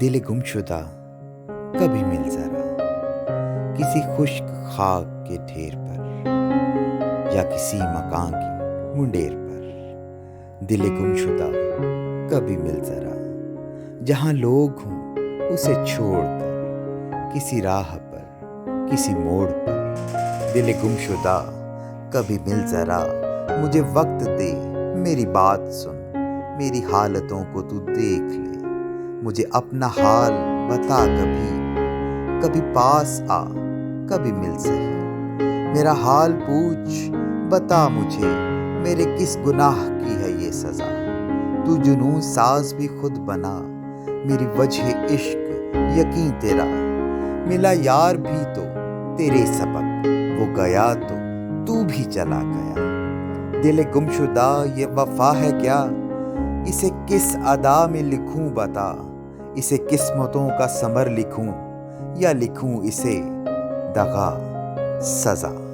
دل گمشدہ کبھی مل ذرا، کسی خشک خاک کے ڈھیر پر یا کسی مکان کی منڈیر پر۔ دل گمشدہ کبھی مل ذرا، جہاں لوگ ہوں اسے چھوڑ کر، کسی راہ پر کسی موڑ پر۔ دل گمشدہ کبھی مل ذرا، مجھے وقت دے، میری بات سن، میری حالتوں کو تو دیکھ لے، مجھے اپنا حال بتا کبھی پاس آ، کبھی مل سہی، میرا حال پوچھ، بتا مجھے میرے کس گناہ کی ہے یہ سزا۔ تو جنون ساز بھی خود بنا، میری وجہ عشق یقین تیرا، ملا یار بھی تو تیرے سبب، وہ گیا تو بھی چلا گیا۔ دل گمشدہ یہ وفا ہے کیا، اسے کس ادا میں لکھوں بتا، اسے قسمتوں کا ثمر لکھوں یا لکھوں اسے دغا سزا۔